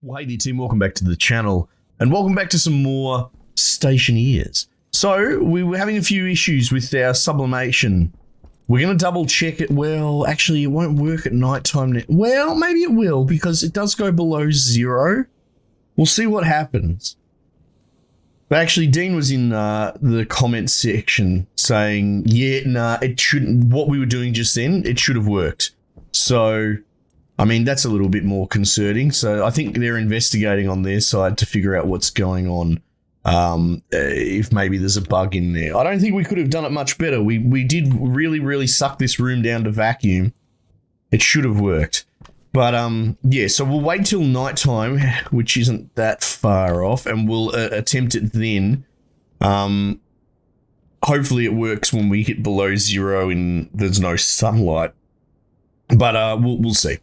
Well, hey there, team. Welcome back to the channel, and welcome back to some more Stationeers. So, we were having a few issues with our sublimation. We're going to double check it. Well, actually, it won't work at nighttime. Well, maybe it will, because it does go below 0. We'll see what happens. But actually, Dean was in the comments section saying, yeah, nah, it shouldn't. What we were doing just then, it should have worked. So, I mean, that's a little bit more concerning. So I think they're investigating on their side to figure out what's going on. If maybe there's a bug in there. I don't think we could have done it much better. We did really suck this room down to vacuum. It should have worked. But, yeah, so we'll wait till nighttime, which isn't that far off, and we'll attempt it then. Hopefully it works when we hit below 0 and there's no sunlight. But we'll see.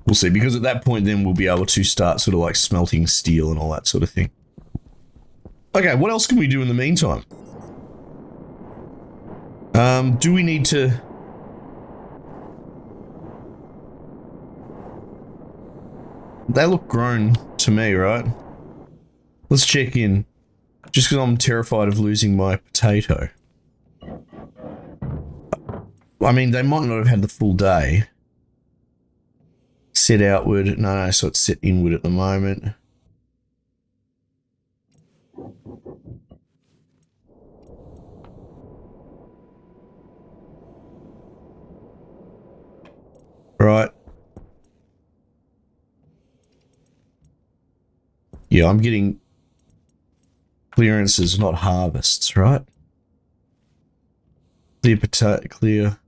We'll see, because at that point then we'll be able to start sort of like smelting steel and all that sort of thing. Okay, what else can we do in the meantime? Do we need to... They look grown to me, right? Let's check in. Just because I'm terrified of losing my potato. I mean, they might not have had the full day. Set outward. No, so it's set inward at the moment. Right. Yeah, I'm getting clearances, not harvests, right? Clear potato, clear.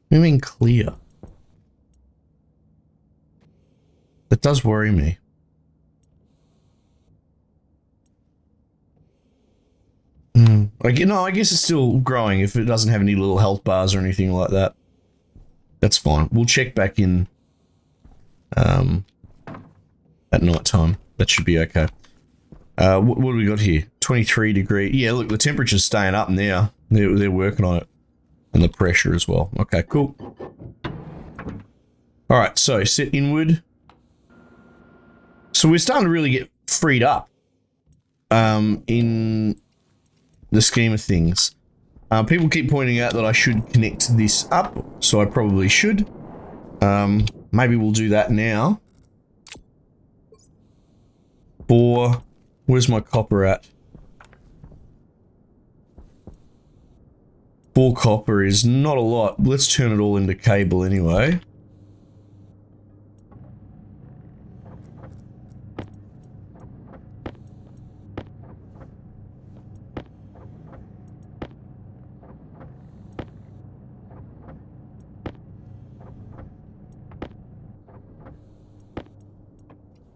What do you mean clear? That does worry me. I guess it's still growing if it doesn't have any little health bars or anything like that. That's fine. We'll check back in at night time. That should be okay. What do we got here? 23 degree. Yeah, look, the temperature's staying up now. They're working on it. And the pressure as well. Okay, cool. Alright, so set inward. So we're starting to really get freed up in the scheme of things. People keep pointing out that I should connect this up, so I probably should. Maybe we'll do that now. Where's my copper at? 4 copper is not a lot. Let's turn it all into cable anyway.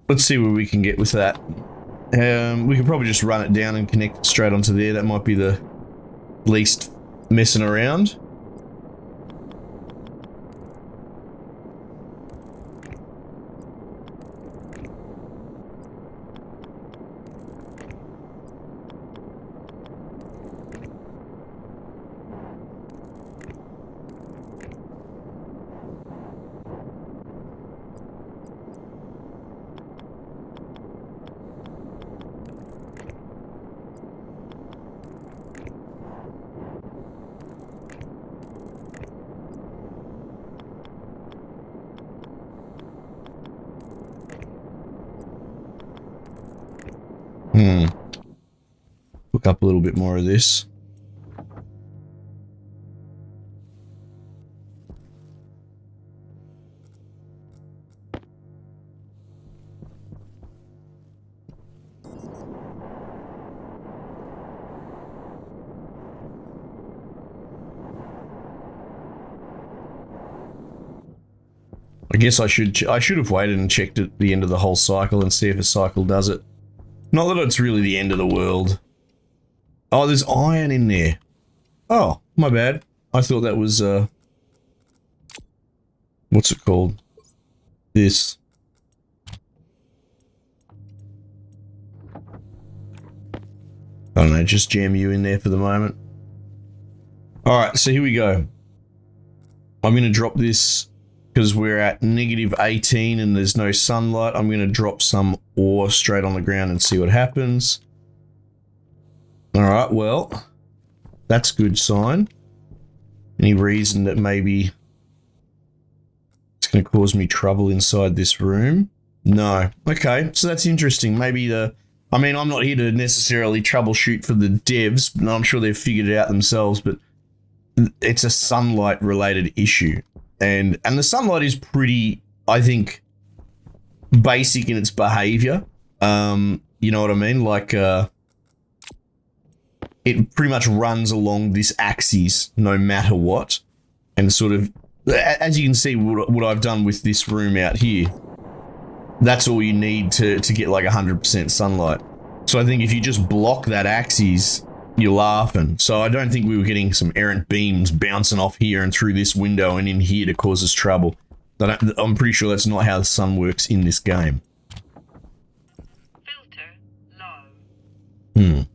Let's see where we can get with that. We could probably just run it down and connect it straight onto there. That might be the least messing around. Look up a little bit more of this. I guess I should have waited and checked at the end of the whole cycle and see if a cycle does it. Not that it's really the end of the world. Oh, there's iron in there. Oh, my bad. I thought that was, what's it called? This. I don't know, just jam you in there for the moment. Alright, so here we go. I'm going to drop this because we're at -18 and there's no sunlight, I'm going to drop some ore straight on the ground and see what happens. Alright, well, that's a good sign. Any reason that maybe it's going to cause me trouble inside this room? No. Okay, so that's interesting. Maybe I mean, I'm not here to necessarily troubleshoot for the devs, but I'm sure they've figured it out themselves, but it's a sunlight related issue. And the sunlight is pretty, I think, basic in its behavior. You know what I mean? Like, it pretty much runs along this axis no matter what. And sort of, as you can see, what I've done with this room out here, that's all you need to get like 100% sunlight. So I think if you just block that axis, you're laughing. So I don't think we were getting some errant beams bouncing off here and through this window and in here to cause us trouble. I'm pretty sure that's not how the sun works in this game. Filter low.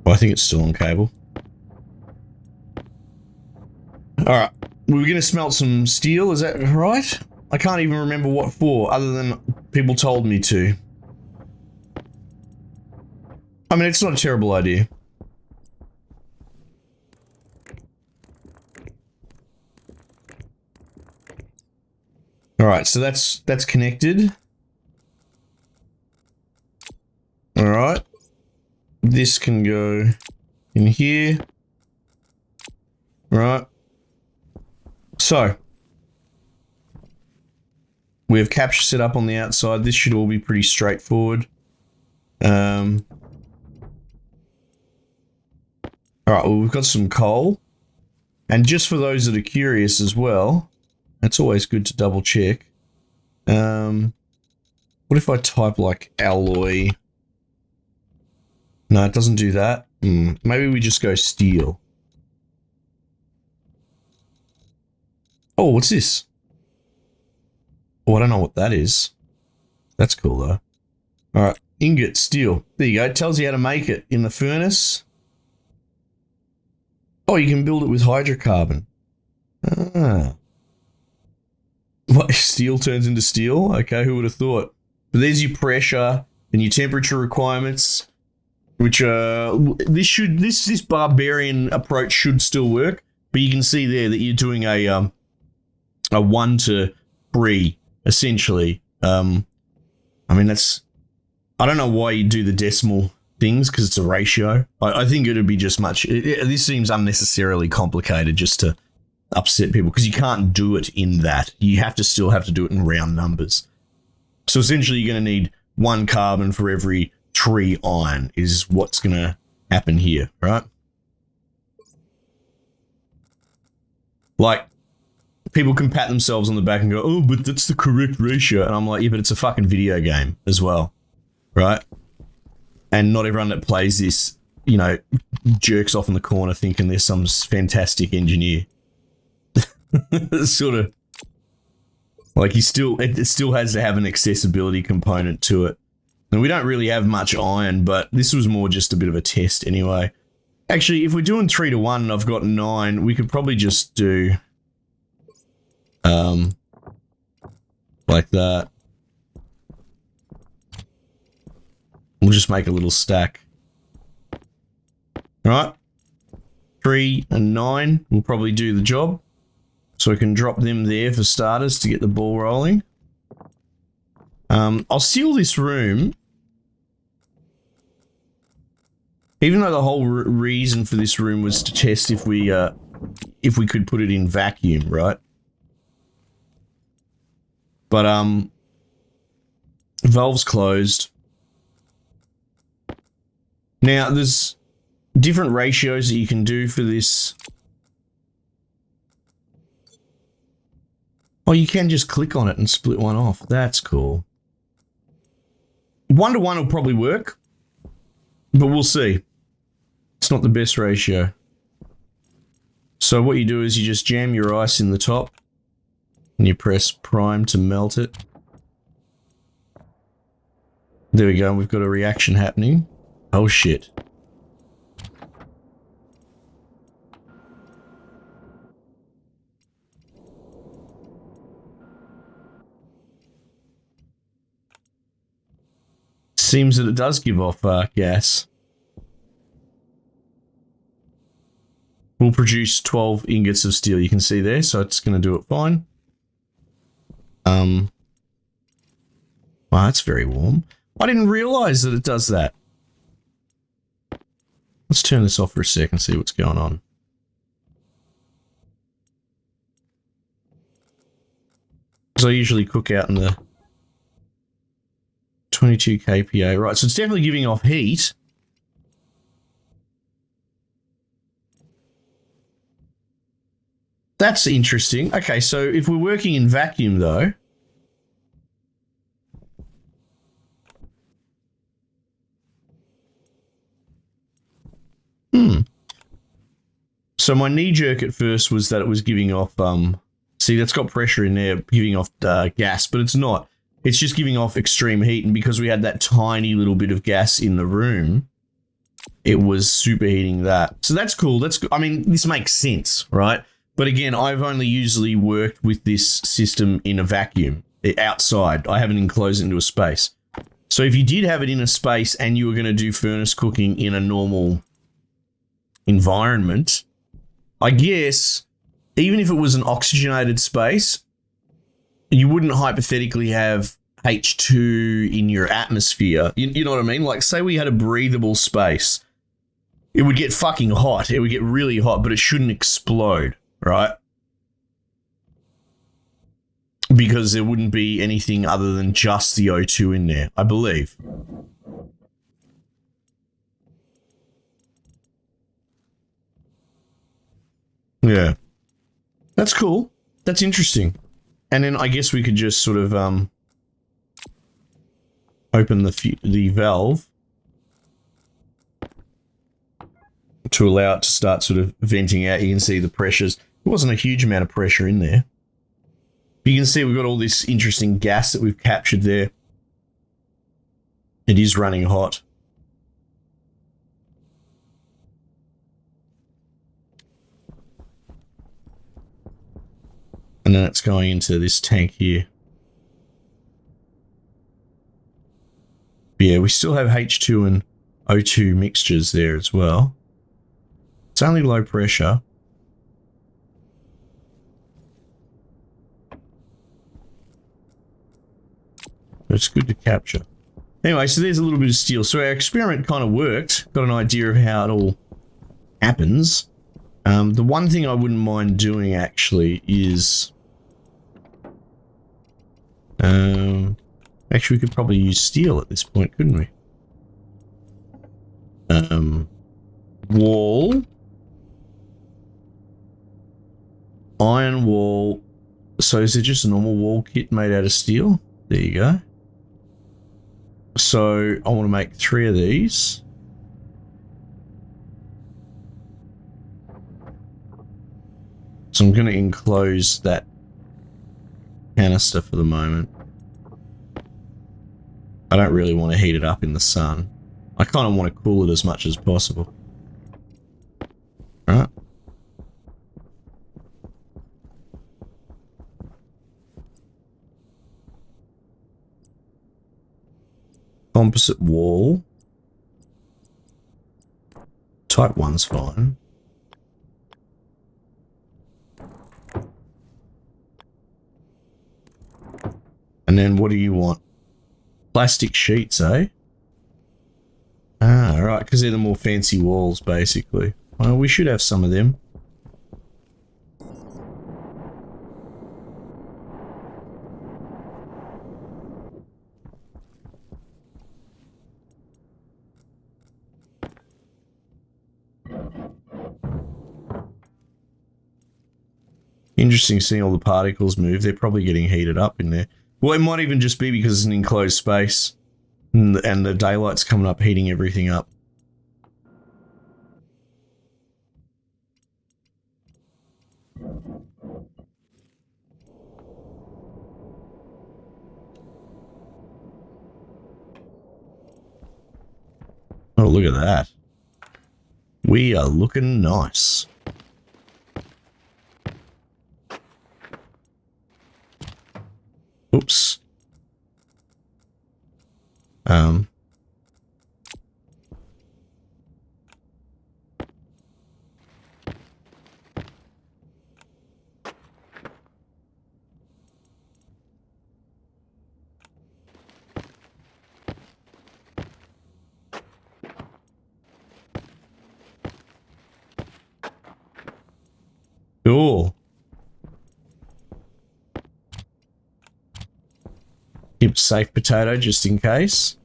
Well, I think it's still on cable. Alright, we were going to smelt some steel, is that right? I can't even remember what for, other than people told me to. I mean, it's not a terrible idea. Alright, so that's connected. Alright. This can go in here. Right. So, we have capture set up on the outside. This should all be pretty straightforward. Alright, well, we've got some coal. And just for those that are curious as well, it's always good to double check. What if I type like alloy? No, it doesn't do that. Maybe we just go steel. Oh, what's this? Oh, I don't know what that is. That's cool though. Alright, ingot, steel. There you go. It tells you how to make it in the furnace. Oh, you can build it with hydrocarbon. Ah. What, steel turns into steel? Okay, who would have thought? But there's your pressure and your temperature requirements, which this barbarian approach should still work. But you can see there that you're doing a 1 to 3 essentially. I mean, that's, I don't know why you do the decimal things because it's a ratio. I think it'd be just much. This seems unnecessarily complicated just to upset people because you can't do it in that. You still have to do it in round numbers. So essentially, you're going to need 1 carbon for every 3 iron is what's going to happen here, right? Like, people can pat themselves on the back and go, oh, but that's the correct ratio. And I'm like, yeah, but it's a fucking video game as well, right? And not everyone that plays this, you know, jerks off in the corner thinking there's some fantastic engineer. Sort of like it still has to have an accessibility component to it. And we don't really have much iron, but this was more just a bit of a test anyway. Actually, if we're doing 3 to 1 and I've got 9, we could probably just do like that. We'll just make a little stack. Alright. 3 and 9 will probably do the job. So we can drop them there for starters to get the ball rolling. I'll seal this room. Even though the whole reason for this room was to test if we could put it in vacuum, right? But valve's closed. Now there's different ratios that you can do for this. Oh, you can just click on it and split one off. That's cool. 1 to 1 will probably work, but we'll see. It's not the best ratio. So what you do is you just jam your ice in the top and you press prime to melt it. There we go. We've got a reaction happening. Oh shit. Seems that it does give off gas. Will produce 12 ingots of steel. You can see there, so it's going to do it fine. Well, that's very warm. I didn't realize that it does that. Let's turn this off for a sec and see what's going on. Because I usually cook out in the 22 kPa. Right, so it's definitely giving off heat. That's interesting. Okay, so if we're working in vacuum, though... So my knee-jerk at first was that it was giving off... see, that's got pressure in there, giving off gas, but it's not. It's just giving off extreme heat, and because we had that tiny little bit of gas in the room, it was superheating that. So that's cool. I mean, this makes sense, right? But again, I've only usually worked with this system in a vacuum, outside. I haven't enclosed it into a space. So if you did have it in a space and you were going to do furnace cooking in a normal environment, I guess, even if it was an oxygenated space, you wouldn't hypothetically have H2 in your atmosphere. You know what I mean? Like, say we had a breathable space. It would get fucking hot. It would get really hot, but it shouldn't explode, right? Because there wouldn't be anything other than just the O2 in there, I believe. Yeah. That's cool. That's interesting. And then I guess we could just sort of open the valve to allow it to start sort of venting out. You can see the pressures. There wasn't a huge amount of pressure in there. But you can see we've got all this interesting gas that we've captured there. It is running hot. And then it's going into this tank here. But yeah, we still have H2 and O2 mixtures there as well. It's only low pressure. But it's good to capture. Anyway, so there's a little bit of steel. So our experiment kind of worked. Got an idea of how it all happens. The one thing I wouldn't mind doing actually is... actually, we could probably use steel at this point, couldn't we? Wall. Iron wall. So is it just a normal wall kit made out of steel? There you go. So I want to make 3 of these. So I'm going to enclose that canister for the moment. I don't really want to heat it up in the sun. I kind of want to cool it as much as possible. Alright. Composite wall. Type 1's fine. And then what do you want? Plastic sheets, eh? Ah, right, because they're the more fancy walls, basically. Well, we should have some of them. Interesting seeing all the particles move. They're probably getting heated up in there. Well, it might even just be because it's an enclosed space and the daylight's coming up, heating everything up. Oh, look at that. We are looking nice. Oops. Cool. Keep safe potato just in case.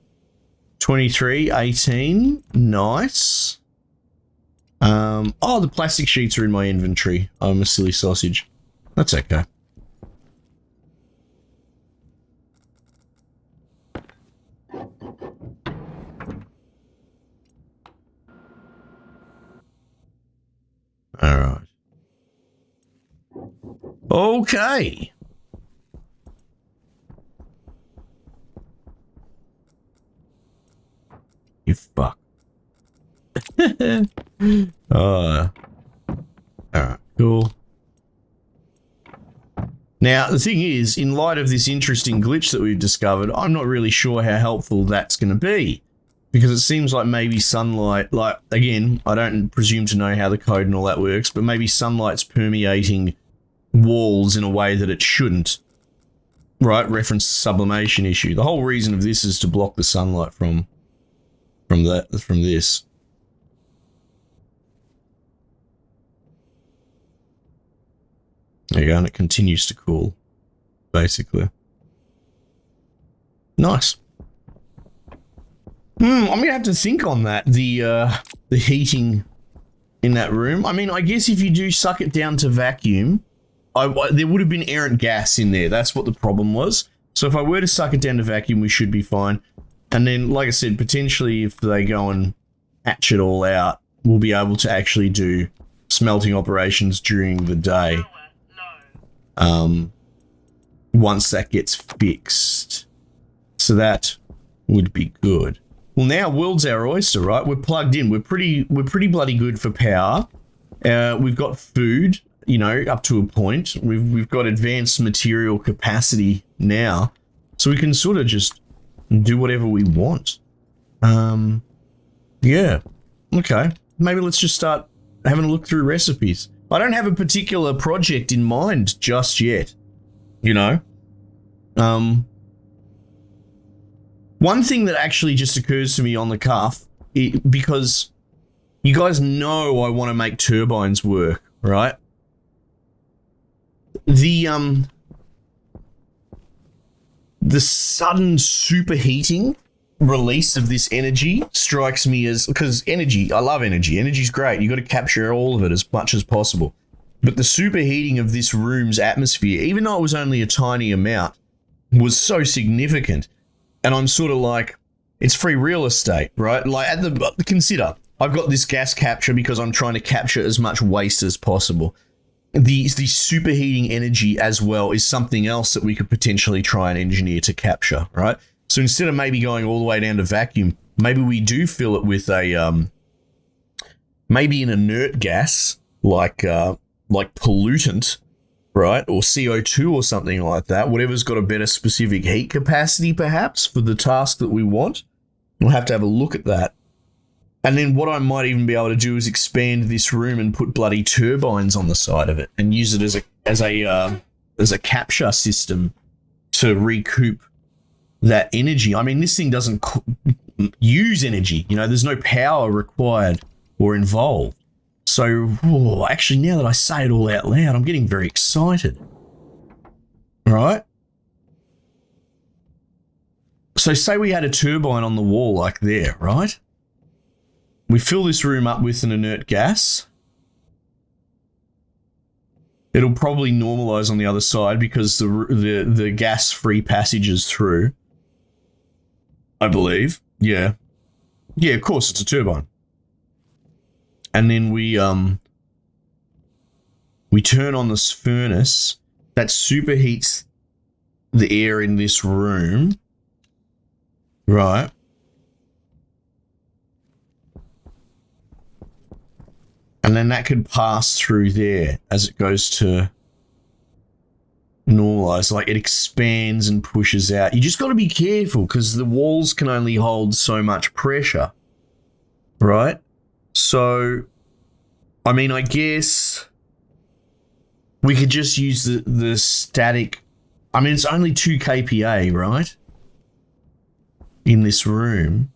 23, 18. Nice. Oh, the plastic sheets are in my inventory. I'm a silly sausage. That's okay. All right. Okay. You fuck. Alright, cool. Now, the thing is, in light of this interesting glitch that we've discovered, I'm not really sure how helpful that's going to be. Because it seems like maybe sunlight, like, again, I don't presume to know how the code and all that works, but maybe sunlight's permeating walls in a way that it shouldn't. Right? Reference sublimation issue. The whole reason of this is to block the sunlight from this. There you go, and it continues to cool, basically. Nice. I'm gonna have to think on that. The heating in that room. I mean, I guess if you do suck it down to vacuum, there would have been errant gas in there. That's what the problem was. So if I were to suck it down to vacuum, we should be fine. And then, like I said, potentially if they go and hatch it all out, we'll be able to actually do smelting operations during the day. Once that gets fixed. So that would be good. Well, now world's our oyster, right? We're plugged in. We're pretty bloody good for power. We've got food, you know, up to a point. We've got advanced material capacity now, so we can sort of just do whatever we want. Yeah. Okay. Maybe let's just start having a look through recipes. I don't have a particular project in mind just yet, you know. One thing that actually just occurs to me on the cuff, because you guys know I want to make turbines work, right? The sudden superheating release of this energy strikes me as, because energy, I love energy. Energy's great. You got to capture all of it as much as possible. But the superheating of this room's atmosphere, even though it was only a tiny amount, was so significant. And I'm sort of like, it's free real estate, right? Like, consider, I've got this gas capture because I'm trying to capture as much waste as possible. The superheating energy as well is something else that we could potentially try and engineer to capture, right? So instead of maybe going all the way down to vacuum, maybe we do fill it with a, maybe an inert gas, like pollutant, right? Or CO2 or something like that. Whatever's got a better specific heat capacity, perhaps, for the task that we want. We'll have to have a look at that. And then what I might even be able to do is expand this room and put bloody turbines on the side of it and use it as a capture system to recoup that energy. I mean, this thing doesn't use energy. You know, there's no power required or involved. So, actually, now that I say it all out loud, I'm getting very excited. Right? So, say we had a turbine on the wall like there, right? We fill this room up with an inert gas. It'll probably normalize on the other side because the gas-free passage is through. I believe. Yeah. Yeah, of course, it's a turbine. And then we turn on this furnace that superheats the air in this room. Right. And then that could pass through there as it goes to normalize. Like it expands and pushes out. You just got to be careful because the walls can only hold so much pressure, right? So, I mean, I guess we could just use the static. I mean, it's only 2 kPa, right? In this room.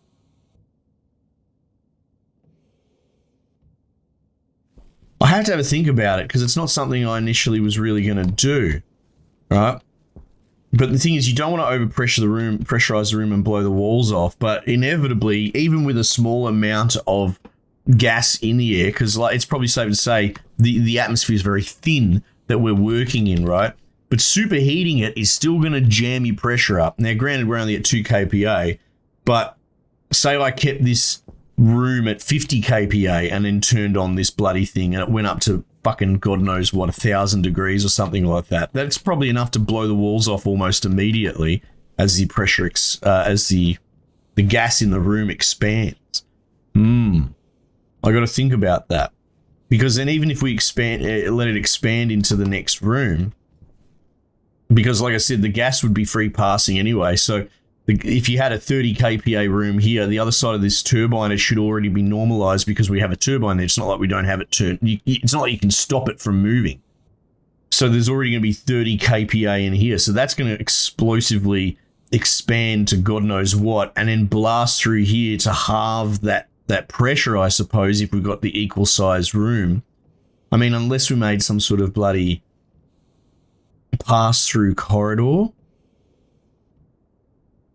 I have to have a think about it because it's not something I initially was really going to do, right? But the thing is, you don't want to overpressure the room, pressurize the room and blow the walls off. But inevitably, even with a small amount of gas in the air, because like it's probably safe to say the atmosphere is very thin that we're working in, right? But superheating it is still going to jam your pressure up. Now, granted, we're only at 2 kPa, but say I kept this room at 50 kPa and then turned on this bloody thing and it went up to fucking God knows what, 1,000 degrees or something like that. That's probably enough to blow the walls off almost immediately as the pressure, as the gas in the room expands. I got to think about that because then even if we expand, let it expand into the next room, because like I said, the gas would be free passing anyway. So if you had a 30 kPa room here, the other side of this turbine, it should already be normalized because we have a turbine there. It's not like we don't have it turned. It's not like you can stop it from moving. So there's already going to be 30 kPa in here. So that's going to explosively expand to God knows what and then blast through here to halve that pressure, I suppose, if we've got the equal size room. I mean, unless we made some sort of bloody pass-through corridor.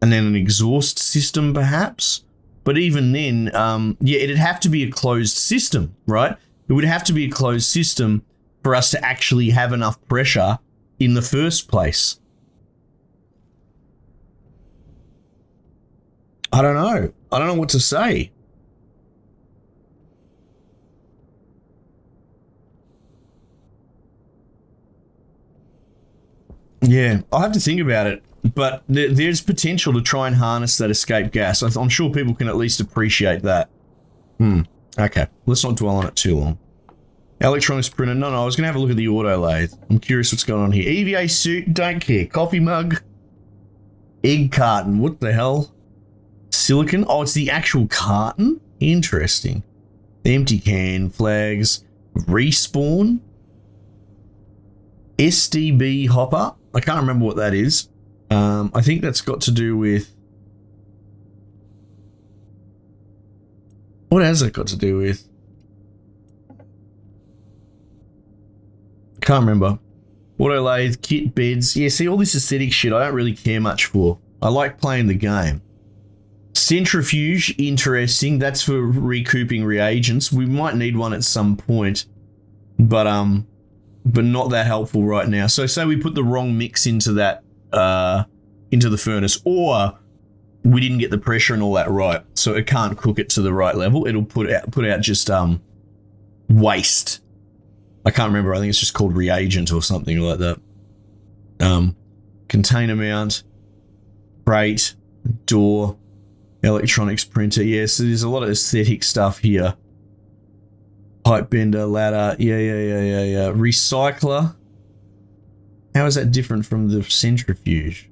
And then an exhaust system, perhaps. But even then, yeah, it'd have to be a closed system, right? It would have to be a closed system for us to actually have enough pressure in the first place. I don't know. I don't know what to say. Yeah, I'll have to think about it. But there's potential to try and harness that escape gas. I'm sure people can at least appreciate that. Okay, let's not dwell on it too long. Electronics printer. No, I was going to have a look at the auto lathe. I'm curious what's going on here. EVA suit, don't care. Coffee mug. Egg carton, what the hell? Silicon? Oh, it's the actual carton? Interesting. Empty can, flags, respawn. SDB hopper. I can't remember what that is. I think that's got to do with... What has that got to do with? Can't remember. Auto lathe, kit beds. Yeah, see, all this aesthetic shit I don't really care much for. I like playing the game. Centrifuge, interesting. That's for recouping reagents. We might need one at some point. But not that helpful right now. So say we put the wrong mix into that into the furnace, or we didn't get the pressure and all that right, so it can't cook it to the right level. It'll put out just waste. I can't remember. I think it's just called reagent or something like that. Container mount, crate, door, electronics printer. Yeah, so there's a lot of aesthetic stuff here. Pipe bender, ladder. Yeah. Recycler. How is that different from the centrifuge?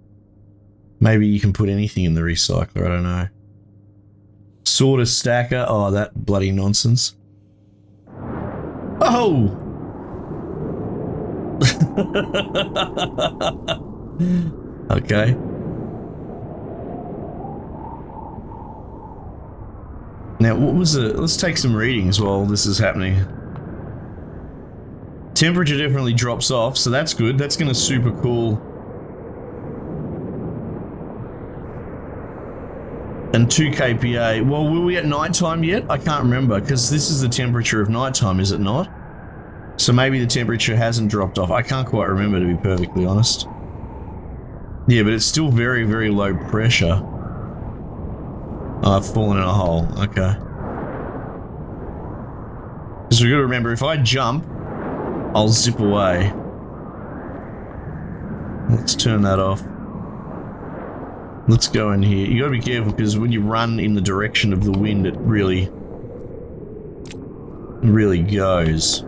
Maybe you can put anything in the recycler, I don't know. Sorter stacker. Oh, that bloody nonsense. Oh! Okay. Now, what was it? Let's take some readings while this is happening. Temperature definitely drops off, so that's good. That's going to super cool. And 2 kPa. Well, were we at nighttime yet? I can't remember, because this is the temperature of nighttime, is it not? So maybe the temperature hasn't dropped off. I can't quite remember, to be perfectly honest. Yeah, but it's still very, very low pressure. Oh, I've fallen in a hole. Okay. Because we've got to remember, if I jump, I'll zip away. Let's turn that off. Let's go in here. You gotta be careful because when you run in the direction of the wind, it really really goes.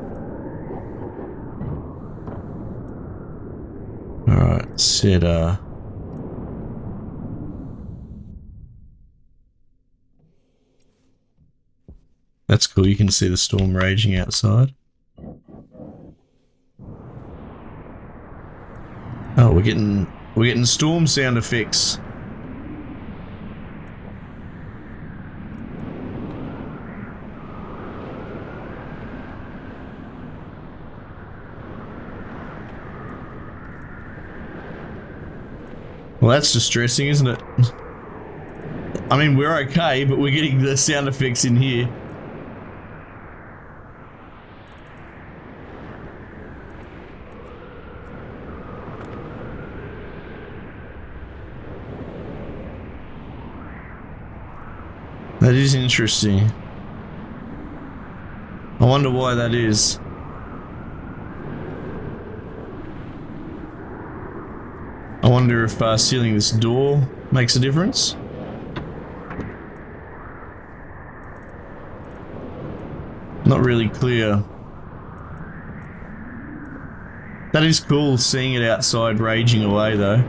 Alright, set that's cool, you can see the storm raging outside. Oh, we're getting storm sound effects. Well, that's distressing, isn't it? I mean, we're okay, but we're getting the sound effects in here. That is interesting. I wonder why that is. I wonder if sealing this door makes a difference. Not really clear. That is cool, seeing it outside raging away though.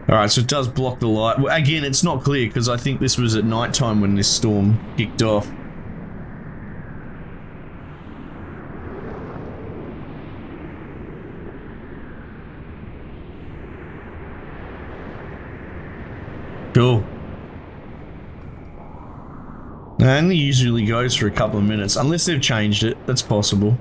Alright, so it does block the light. Well, again, it's not clear because I think this was at night time when this storm kicked off. Cool. It only usually goes for a couple of minutes, unless they've changed it. That's possible.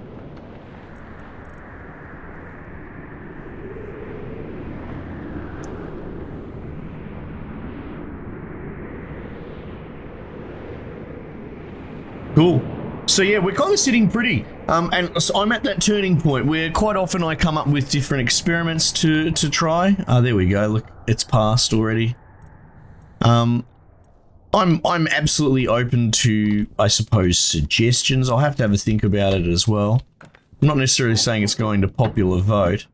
Cool. So yeah, we're kind of sitting pretty. And so I'm at that turning point where quite often I come up with different experiments to try. There we go. Look, it's passed already. I'm absolutely open to, I suppose, suggestions. I'll have to have a think about it as well. I'm not necessarily saying it's going to popular vote.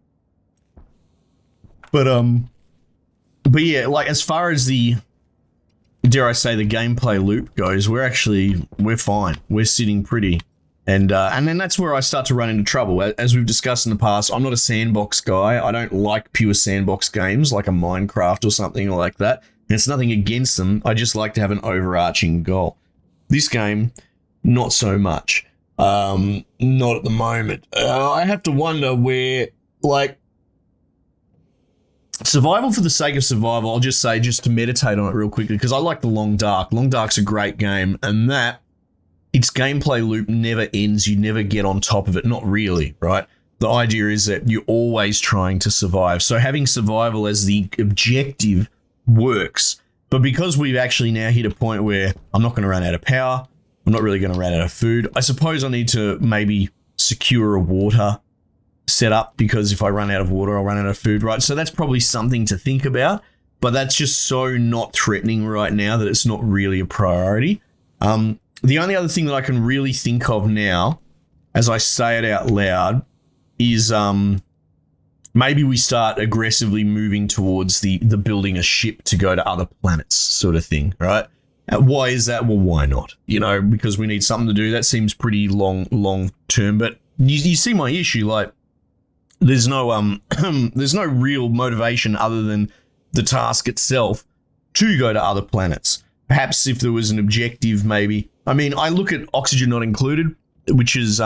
But yeah, like as far as the, dare I say, the gameplay loop goes, we're fine. We're sitting pretty. And then that's where I start to run into trouble. As we've discussed in the past, I'm not a sandbox guy. I don't like pure sandbox games like a Minecraft or something like that. And it's nothing against them. I just like to have an overarching goal. This game, not so much. Not at the moment. I have to wonder where, like, survival for the sake of survival, I'll just say, just to meditate on it real quickly, because I like the Long Dark. Long Dark's a great game, and that, its gameplay loop never ends. You never get on top of it. Not really, right? The idea is that you're always trying to survive. So having survival as the objective works. But because we've actually now hit a point where I'm not going to run out of power, I'm not really going to run out of food, I suppose I need to maybe secure a water setup, because if I run out of water, I'll run out of food, right? So that's probably something to think about, but that's just so not threatening right now that it's not really a priority. The only other thing that I can really think of now, as I say it out loud, is maybe we start aggressively moving towards the building a ship to go to other planets sort of thing, right? Why is that? Well, why not? You know, because we need something to do. That seems pretty long term, but you see my issue, like, there's no there's no real motivation other than the task itself to go to other planets. Perhaps if there was an objective, maybe. I mean, I look at Oxygen Not Included, which is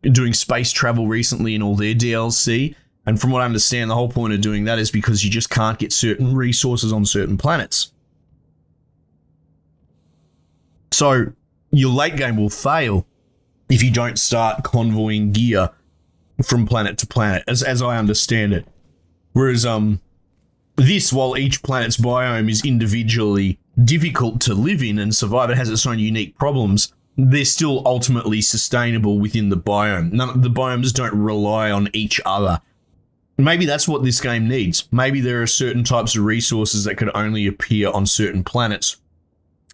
doing space travel recently in all their DLC. And from what I understand, the whole point of doing that is because you just can't get certain resources on certain planets. So your late game will fail if you don't start convoying gear from planet to planet, as I understand it. Whereas this, while each planet's biome is individually difficult to live in and survive, it has its own unique problems, they're still ultimately sustainable within the biome. None of the biomes don't rely on each other. Maybe that's what this game needs. Maybe there are certain types of resources that could only appear on certain planets.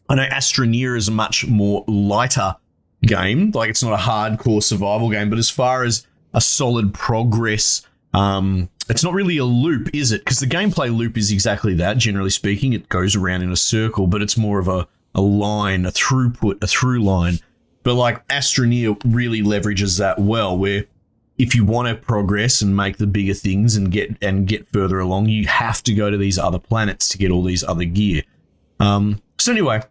I know Stationeers is a much more lighter game. Like, it's not a hardcore survival game, but as far as a solid progress, it's not really a loop, is it? Because the gameplay loop is exactly that. Generally speaking, it goes around in a circle, but it's more of a line, a throughput, a through line. But like Astroneer really leverages that well, where if you want to progress and make the bigger things and get further along, you have to go to these other planets to get all these other gear. So anyway,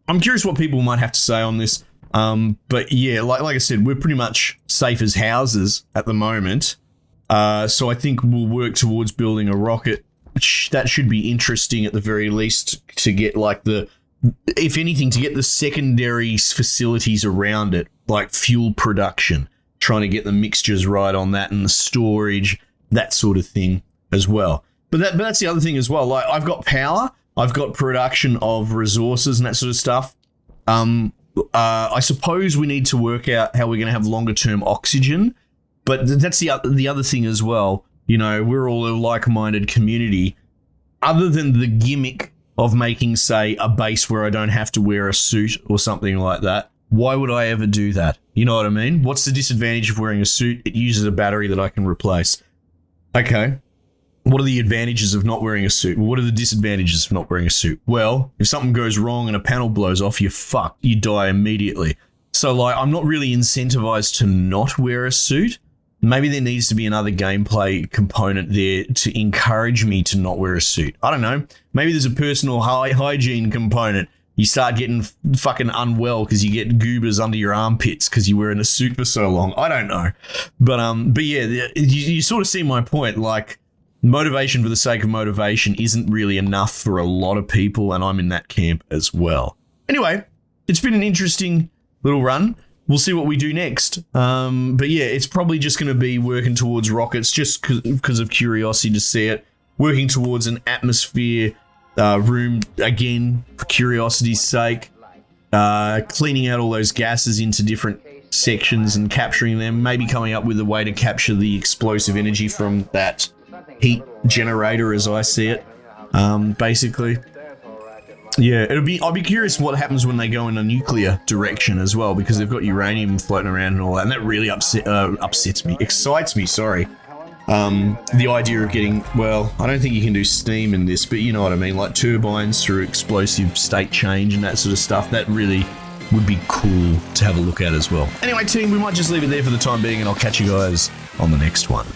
I'm curious what people might have to say on this. But yeah, like I said, we're pretty much safe as houses at the moment. So I think we'll work towards building a rocket. That should be interesting at the very least to get like if anything, to get the secondary facilities around it, like fuel production, trying to get the mixtures right on that and the storage, that sort of thing as well. But that's the other thing as well. Like I've got power, I've got production of resources and that sort of stuff. I suppose we need to work out how we're going to have longer term oxygen, but that's the other thing as well. You know, we're all a like-minded community. Other than the gimmick of making, say, a base where I don't have to wear a suit or something like that, why would I ever do that? You know what I mean? What's the disadvantage of wearing a suit? It uses a battery that I can replace. Okay. What are the advantages of not wearing a suit? What are the disadvantages of not wearing a suit? Well, if something goes wrong and a panel blows off, you're fucked. You die immediately. So, like, I'm not really incentivized to not wear a suit. Maybe there needs to be another gameplay component there to encourage me to not wear a suit. I don't know. Maybe there's a personal hygiene component. You start getting fucking unwell because you get goobers under your armpits because you're wearing a suit for so long. I don't know. But yeah, you sort of see my point. Like, motivation for the sake of motivation isn't really enough for a lot of people, and I'm in that camp as well. Anyway, it's been an interesting little run. We'll see what we do next. But yeah, it's probably just going to be working towards rockets just because of curiosity to see it. Working towards an atmosphere room, again, for curiosity's sake. Cleaning out all those gases into different sections and capturing them. Maybe coming up with a way to capture the explosive energy from that heat generator as I see it. Basically. Yeah, I'll be curious what happens when they go in a nuclear direction as well, because they've got uranium floating around and all that, and that really excites me, sorry. The idea of getting, well, I don't think you can do steam in this, but you know what I mean, like turbines through explosive state change and that sort of stuff, that really would be cool to have a look at as well. Anyway, team, we might just leave it there for the time being, and I'll catch you guys on the next one.